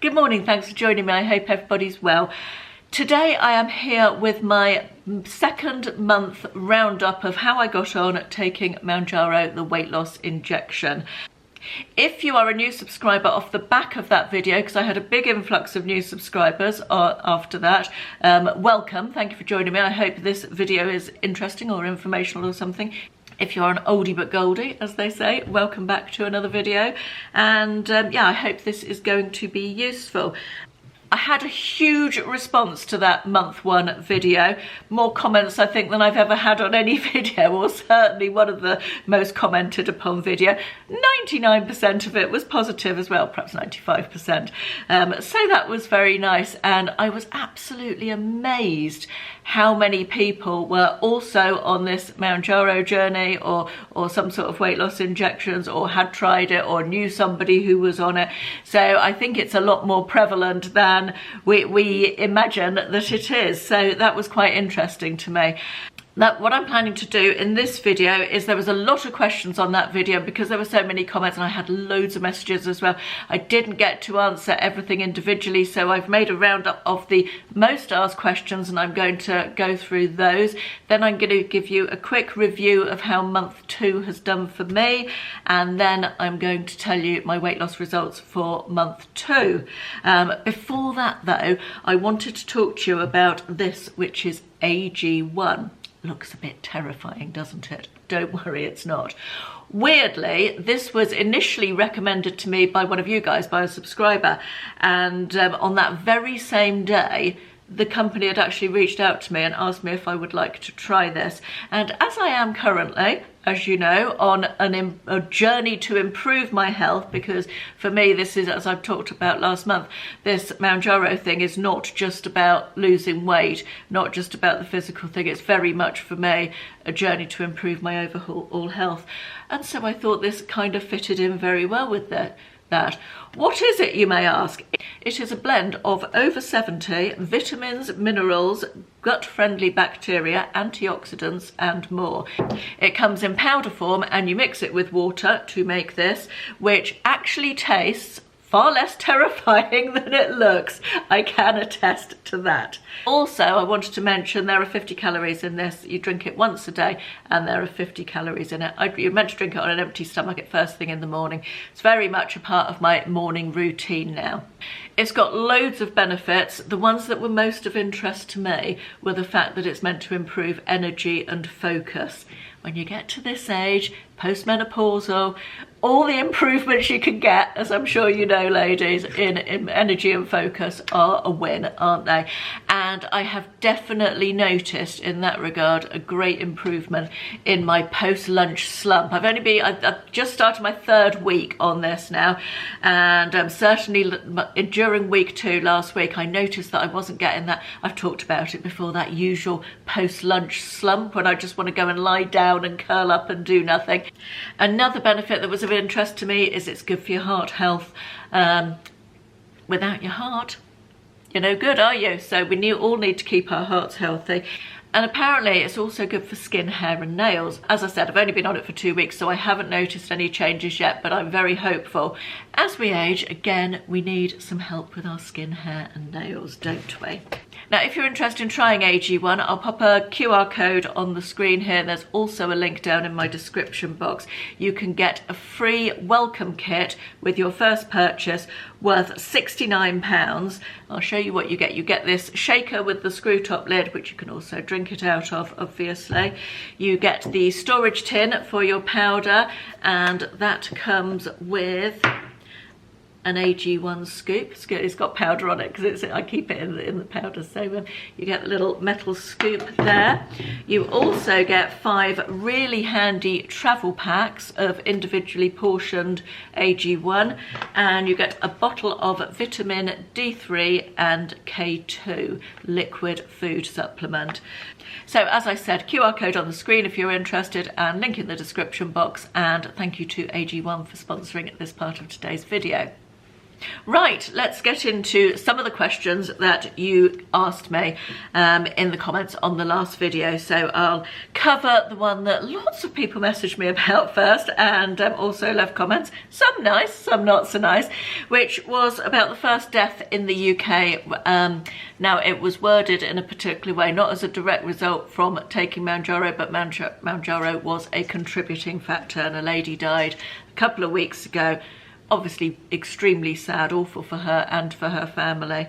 Good morning, thanks for joining me. I hope everybody's well. Today I am here with my second month roundup of how I got on taking Mounjaro, the weight loss injection. If you are a new subscriber off the back of that video, because I had a big influx of new subscribers after that, welcome, thank you for joining me. I hope this video is interesting or informational or something. If you're an oldie but goldie, as they say, welcome back to another video. And yeah, I hope this is going to be useful. I had a huge response to that month one video, more comments I think than I've ever had on any video, or certainly one of the most commented upon video. 99% of it was positive as well, perhaps 95%. So that was very nice, and I was absolutely amazed how many people were also on this Mounjaro journey or some sort of weight loss injections, or had tried it or knew somebody who was on it. So I think it's a lot more prevalent than we imagine that it is. So that was quite interesting to me. Now, what I'm planning to do in this video is, there was a lot of questions on that video because there were so many comments and I had loads of messages as well. I didn't get to answer everything individually, so I've made a roundup of the most asked questions and I'm going to go through those. Then I'm going to give you a quick review of how month 2 has done for me, and then I'm going to tell you my weight loss results for month 2. Before that though, I wanted to talk to you about this, which is AG1. Looks a bit terrifying, doesn't it? Don't worry, it's not. Weirdly, this was initially recommended to me by one of you guys, by a subscriber, and on that very same day, the company had actually reached out to me and asked me if I would like to try this. And as I am currently, as you know, on a journey to improve my health, because for me this is, as I've talked about last month, this Mounjaro thing is not just about losing weight, not just about the physical thing. It's very much for me a journey to improve my overall health. And so I thought this kind of fitted in very well with that. What is it, you may ask? It is a blend of over 70 vitamins, minerals, gut-friendly bacteria, antioxidants and more. It comes in powder form and you mix it with water to make this, which actually tastes far less terrifying than it looks. I can attest to that. Also, I wanted to mention there are 50 calories in this. You drink it once a day and there are 50 calories in it. You're meant to drink it on an empty stomach at first thing in the morning. It's very much a part of my morning routine now. It's got loads of benefits. The ones that were most of interest to me were the fact that it's meant to improve energy and focus. When you get to this age, postmenopausal, all the improvements you can get, as I'm sure you know, ladies, in energy and focus are a win, aren't they? And I have definitely noticed in that regard a great improvement in my post-lunch slump. I've just started my 3rd week on this now, and certainly during week 2 last week, I noticed that I wasn't getting that, I've talked about it before, that usual post-lunch slump when I just want to go and lie down and curl up and do nothing. Another benefit that was of interest to me is it's good for your heart health. Without your heart, you're no good, are you? So we all need to keep our hearts healthy. And apparently it's also good for skin, hair and nails. As I said, I've only been on it for 2 weeks, so I haven't noticed any changes yet, but I'm very hopeful. As we age, again, we need some help with our skin, hair and nails, don't we? Now, if you're interested in trying AG1, I'll pop a QR code on the screen here. There's also a link down in my description box. You can get a free welcome kit with your first purchase worth £69. I'll show you what you get. You get this shaker with the screw top lid, which you can also drink it out of, obviously. You get the storage tin for your powder, and that comes with an AG1 scoop. It's got powder on it because I keep it in the powder, so you get a little metal scoop there. You also get 5 really handy travel packs of individually portioned AG1, and you get a bottle of vitamin D3 and K2 liquid food supplement. So as I said, QR code on the screen if you're interested, and link in the description box, and thank you to AG1 for sponsoring this part of today's video. Right, let's get into some of the questions that you asked me in the comments on the last video. So I'll cover the one that lots of people messaged me about first, and also left comments, some nice, some not so nice, which was about the first death in the UK. Now, it was worded in a particular way, not as a direct result from taking Mounjaro, but Mounjaro was a contributing factor, and a lady died a couple of weeks ago. Obviously extremely sad, awful for her and for her family.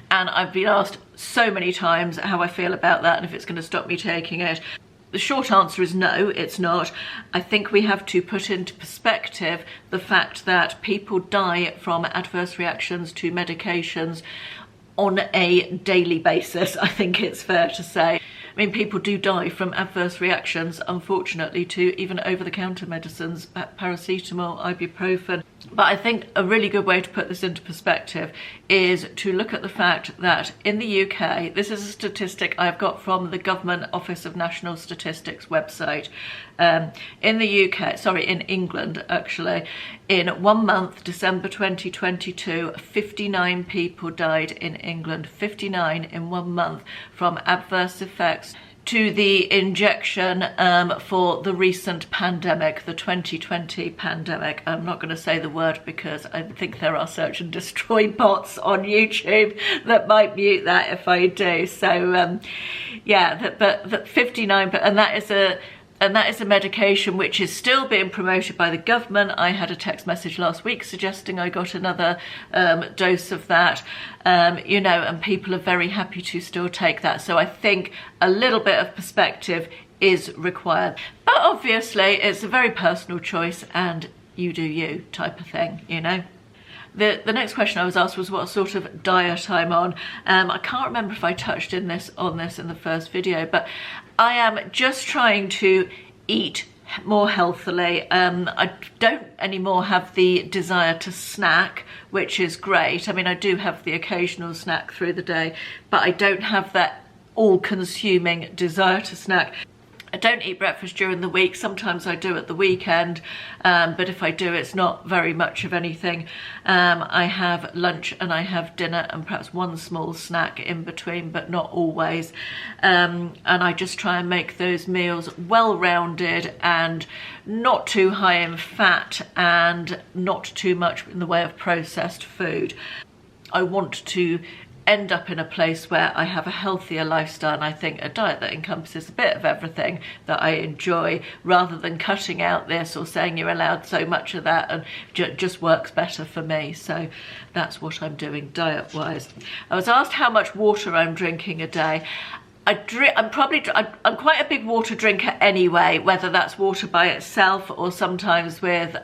And I've been asked so many times how I feel about that and if it's going to stop me taking it. The short answer is no, it's not. I think we have to put into perspective the fact that people die from adverse reactions to medications on a daily basis, I think it's fair to say. I mean, people do die from adverse reactions, unfortunately, to even over-the-counter medicines, paracetamol, ibuprofen. But I think a really good way to put this into perspective is to look at the fact that in the UK, this is a statistic I've got from the Government Office of National Statistics website. In the UK, sorry, in England, actually, in 1 month, December 2022, 59 people died in England, 59 in 1 month from adverse effects to the injection for the recent pandemic, the 2020 pandemic. I'm not going to say the word because I think there are search and destroy bots on YouTube that might mute that if I do. So yeah, but 59, and that is a medication which is still being promoted by the government. I had a text message last week suggesting I got another dose of that, you know, and people are very happy to still take that. So I think a little bit of perspective is required. But obviously it's a very personal choice and you do you type of thing, you know. The next question I was asked was what sort of diet I'm on. I can't remember if I touched on this in the first video, but I am just trying to eat more healthily. I don't anymore have the desire to snack, which is great. I mean, I do have the occasional snack through the day, but I don't have that all-consuming desire to snack. I don't eat breakfast during the week. Sometimes I do at the weekend, but if I do, it's not very much of anything. I have lunch and I have dinner and perhaps one small snack in between, but not always. And I just try and make those meals well-rounded and not too high in fat and not too much in the way of processed food. I want to end up in a place where I have a healthier lifestyle, and I think a diet that encompasses a bit of everything that I enjoy, rather than cutting out this or saying you're allowed so much of that, and just works better for me. So that's what I'm doing diet wise. I was asked how much water I'm drinking a day. I'm quite a big water drinker anyway, whether that's water by itself or sometimes with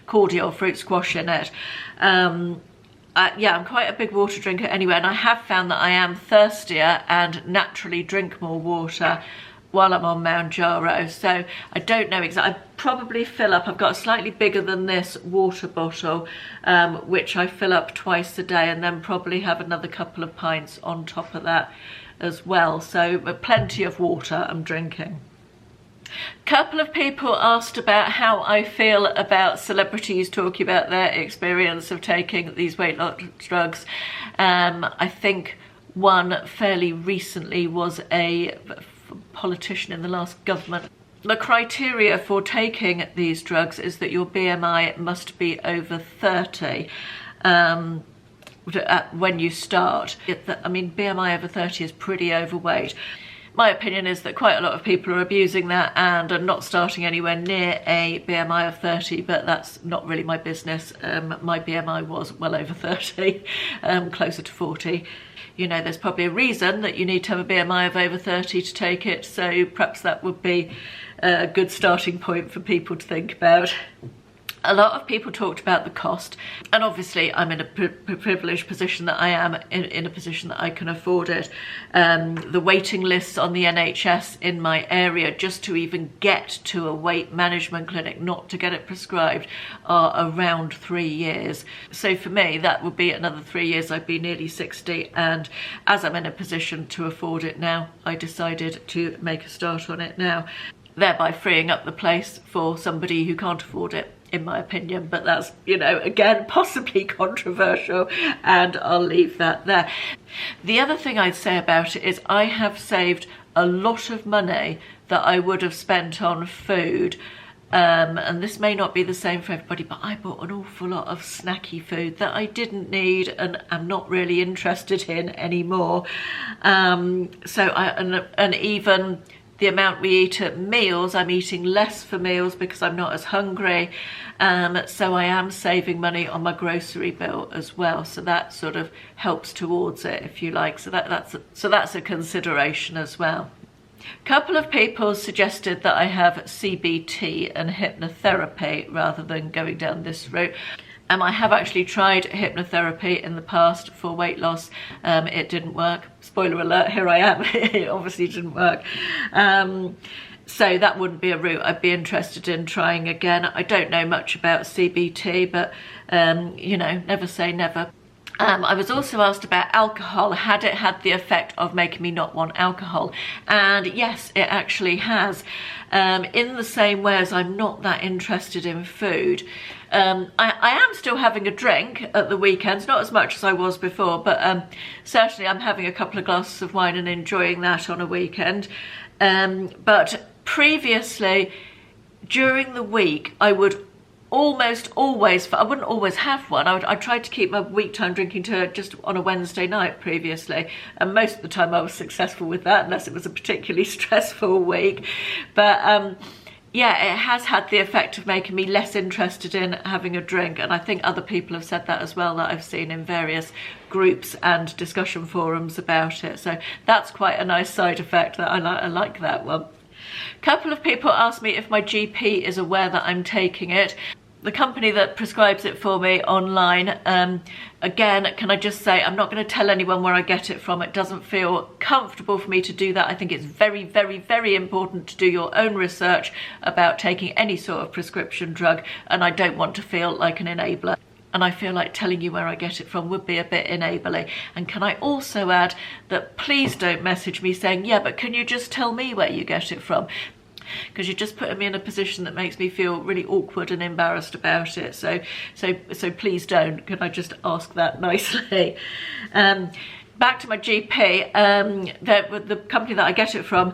cordial fruit squash in it. Yeah, I'm quite a big water drinker anyway, and I have found that I am thirstier and naturally drink more water while I'm on Mounjaro. So I don't know exactly. I probably fill up, I've got a slightly bigger than this water bottle, which I fill up twice a day, and then probably have another couple of pints on top of that as well. So plenty of water I'm drinking. Couple of people asked about how I feel about celebrities talking about their experience of taking these weight loss drugs. I think one fairly recently was a politician in the last government. The criteria for taking these drugs is that your BMI must be over 30 when you start. I mean, BMI over 30 is pretty overweight. My opinion is that quite a lot of people are abusing that and are not starting anywhere near a BMI of 30, but that's not really my business. My BMI was well over 30, closer to 40. You know, there's probably a reason that you need to have a BMI of over 30 to take it, so perhaps that would be a good starting point for people to think about. A lot of people talked about the cost, and obviously I'm in a privileged position that I am in a position that I can afford it. The waiting lists on the NHS in my area just to even get to a weight management clinic, not to get it prescribed, are around 3 years. So for me, that would be another 3 years. I'd be nearly 60, and as I'm in a position to afford it now, I decided to make a start on it now, thereby freeing up the place for somebody who can't afford it in my opinion, but that's, you know, again, possibly controversial, and I'll leave that there. The other thing I'd say about it is I have saved a lot of money that I would have spent on food. And this may not be the same for everybody, but I bought an awful lot of snacky food that I didn't need and am not really interested in anymore. And even the amount we eat at meals, I'm eating less for meals because I'm not as hungry. So I am saving money on my grocery bill as well. So that sort of helps towards it, if you like. So that's a consideration as well. A couple of people suggested that I have CBT and hypnotherapy rather than going down this route. I have actually tried hypnotherapy in the past for weight loss. It didn't work. Spoiler alert, here I am. It obviously didn't work. So that wouldn't be a route I'd be interested in trying again. I don't know much about CBT, but you know, never say never. I was also asked about alcohol. Had it had the effect of making me not want alcohol? And yes, it actually has. In the same way as I'm not that interested in food. I am still having a drink at the weekends, not as much as I was before, but certainly I'm having a couple of glasses of wine and enjoying that on a weekend. But previously, during the week, I would almost always, I wouldn't always have one. I tried to keep my week time drinking to just on a Wednesday night previously, and most of the time I was successful with that, unless it was a particularly stressful week. But yeah, it has had the effect of making me less interested in having a drink, and I think other people have said that as well, that I've seen in various groups and discussion forums about it. So that's quite a nice side effect. That I like that one. A couple of people asked me if my GP is aware that I'm taking it. The company that prescribes it for me online, again, can I just say, I'm not going to tell anyone where I get it from. It doesn't feel comfortable for me to do that. I think it's very, very, very important to do your own research about taking any sort of prescription drug, and I don't want to feel like an enabler. And I feel like telling you where I get it from would be a bit enabling. And can I also add that please don't message me saying, yeah, but can you just tell me where you get it from? Because you're just putting me in a position that makes me feel really awkward and embarrassed about it. So please don't. Can I just ask that nicely? Back to my GP, the company that I get it from,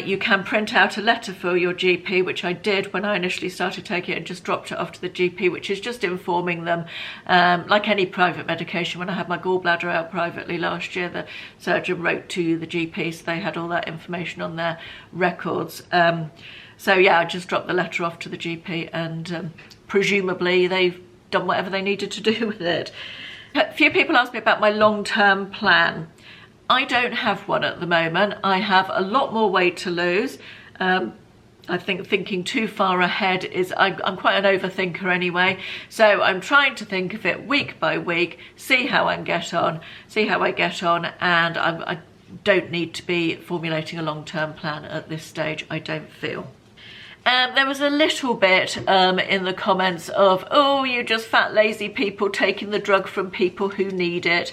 you can print out a letter for your GP, which I did when I initially started taking it, and just dropped it off to the GP, which is just informing them, like any private medication. When I had my gallbladder out privately last year, the surgeon wrote to the GP, so they had all that information on their records. So yeah, I just dropped the letter off to the GP, and presumably they've done whatever they needed to do with it. A few people asked me about my long-term plan. I don't have one at the moment. I have a lot more weight to lose. I think thinking too far ahead is, I'm quite an overthinker anyway. So I'm trying to think of it week by week, see how I get on, and I don't need to be formulating a long-term plan at this stage, I don't feel. There was a little bit in the comments of, oh, you just fat lazy people taking the drug from people who need it,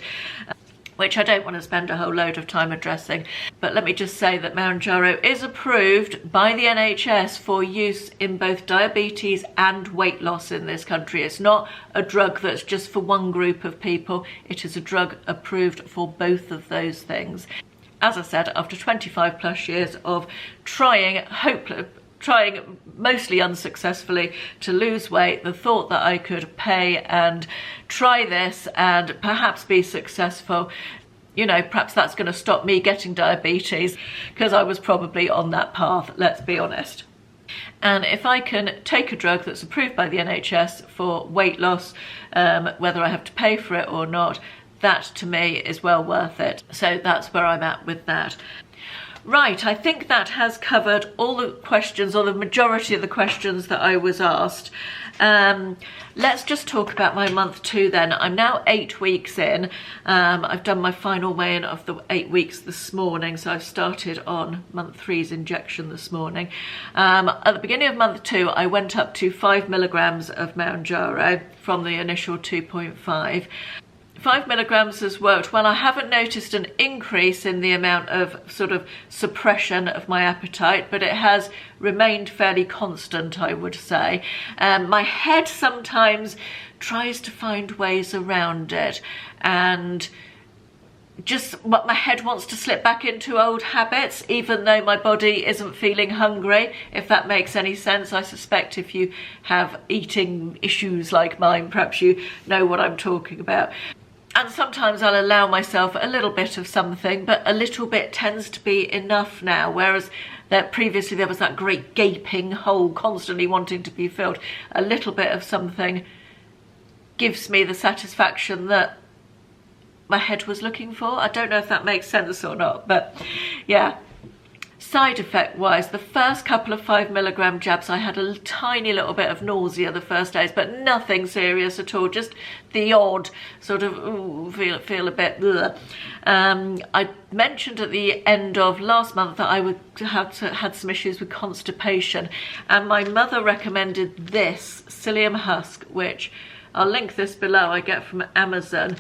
which I don't want to spend a whole load of time addressing. But let me just say that Mounjaro is approved by the NHS for use in both diabetes and weight loss in this country. It's not a drug that's just for one group of people. It is a drug approved for both of those things. As I said, after 25 plus years of trying mostly unsuccessfully to lose weight, the thought that I could pay and try this and perhaps be successful, you know, perhaps that's going to stop me getting diabetes, because I was probably on that path, let's be honest. And if I can take a drug that's approved by the NHS for weight loss, whether I have to pay for it or not, that to me is well worth it. So that's where I'm at with that. Right, I think that has covered all the questions, or the majority of the questions that I was asked. Let's just talk about my month 2 then. I'm now 8 weeks in. I've done my final weigh-in of the 8 weeks this morning, so I've started on month 3's injection this morning. At the beginning of month 2, I went up to 5 milligrams of Mounjaro from the initial 2.5. 5 milligrams has worked well. I haven't noticed an increase in the amount of sort of suppression of my appetite, but it has remained fairly constant, I would say. My head sometimes tries to find ways around it, and just what my head wants to slip back into old habits, even though my body isn't feeling hungry, if that makes any sense. I suspect if you have eating issues like mine, perhaps you know what I'm talking about. And sometimes I'll allow myself a little bit of something, but a little bit tends to be enough now, whereas that previously there was that great gaping hole constantly wanting to be filled. A little bit of something gives me the satisfaction that my head was looking for. I don't know if that makes sense or not, but yeah. Side effect wise, the first couple of 5 milligram jabs, I had a tiny little bit of nausea the first days, but nothing serious at all, just the odd sort of feel a bit ugh. I mentioned at the end of last month that I had some issues with constipation, and my mother recommended this Psyllium husk, which I'll link this below, I get from Amazon.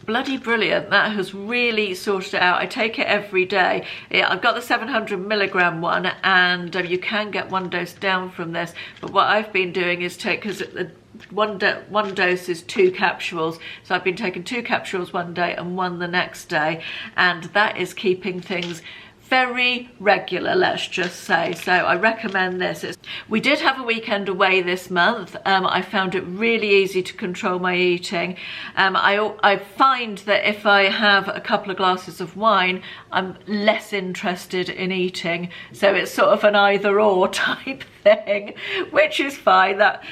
Bloody brilliant. That has really sorted it out. I take it every day. I've got the 700 milligram one, and you can get one dose down from this, but what I've been doing is take, because one dose is 2 capsules, so I've been taking 2 capsules one day and 1 the next day, and that is keeping things very regular, let's just say. So I recommend this. We did have a weekend away this month. I found it really easy to control my eating. I find that if I have a couple of glasses of wine, I'm less interested in eating. So it's sort of an either or type thing, which is fine. That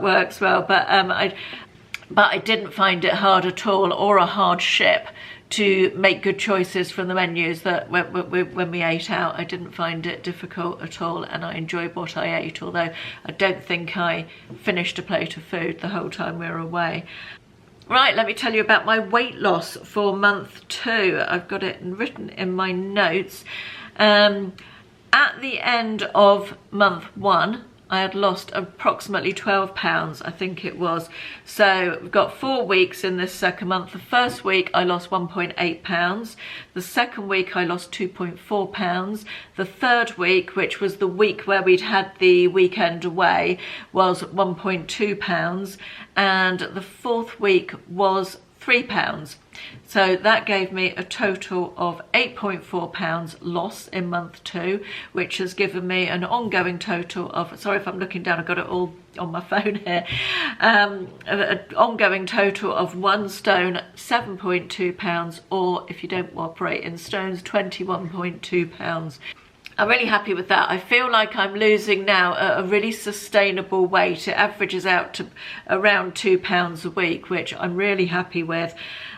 works well. But I didn't find it hard at all, or a hardship, to make good choices from the menus that when we ate out. I didn't find it difficult at all, and I enjoyed what I ate, although I don't think I finished a plate of food the whole time we were away. Right, let me tell you about my weight loss for month 2. I've got it written in my notes. At the end of month 1, I had lost approximately 12 pounds, I think it was. So we've got 4 weeks in this second month. The first week I lost 1.8 pounds. The second week I lost 2.4 pounds. The third week, which was the week where we'd had the weekend away, was 1.2 pounds. And the fourth week was 3 pounds. So that gave me a total of 8.4 pounds loss in month 2, which has given me an ongoing total of, sorry if I'm looking down, I've got it all on my phone here, an ongoing total of 1 stone, 7.2 pounds, or if you don't operate in stones, 21.2 pounds. I'm really happy with that. I feel like I'm losing now a really sustainable weight. It averages out to around 2 pounds a week, which I'm really happy with.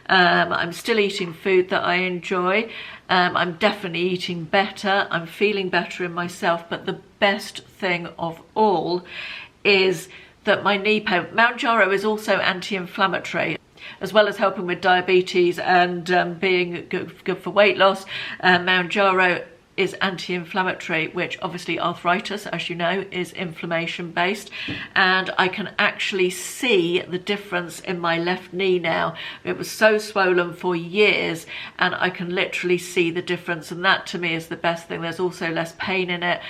I'm still eating food that I enjoy. I'm definitely eating better. I'm feeling better in myself. But the best thing of all is that my Mounjaro is also anti-inflammatory, as well as helping with diabetes and being good for weight loss. Mounjaro is anti-inflammatory, which obviously arthritis, as you know, is inflammation based, and I can actually see the difference in my left knee now. It was so swollen for years, and I can literally see the difference, and that to me is the best thing. There's also less pain in it.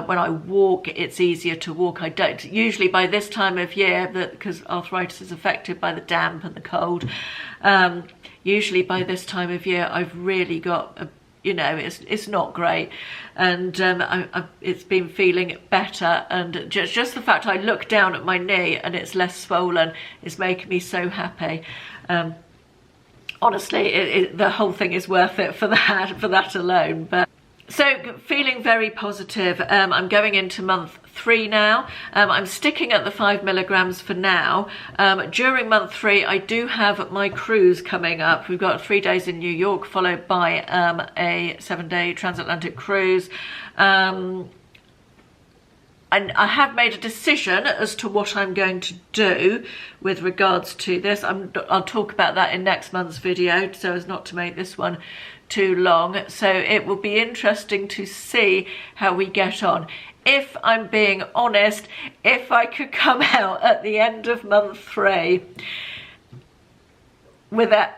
When I walk, it's easier to walk. I don't usually by this time of year, because arthritis is affected by the damp and the cold, usually by this time of year I've really got it's not great, and it's been feeling better, and just the fact I look down at my knee and it's less swollen is making me so happy. Honestly, the whole thing is worth it for that alone. But so feeling very positive. I'm going into month 3 now. I'm sticking at the 5 milligrams for now. During month 3, I do have my cruise coming up. We've got 3 days in New York, followed by a 7-day transatlantic cruise. And I have made a decision as to what I'm going to do with regards to this. I'll talk about that in next month's video, so as not to make this one too long. So it will be interesting to see how we get on. If I'm being honest, if I could come out at the end of month 3 with it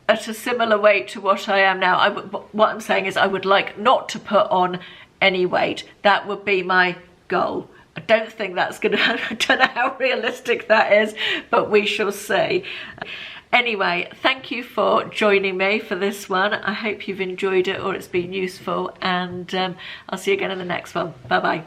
at a similar weight to what I am now. What I'm saying is I would like not to put on any weight. That would be my goal. I don't think that's gonna, I don't know how realistic that is, but we shall see. Anyway, thank you for joining me for this one. I hope you've enjoyed it or it's been useful, and I'll see you again in the next one. Bye bye.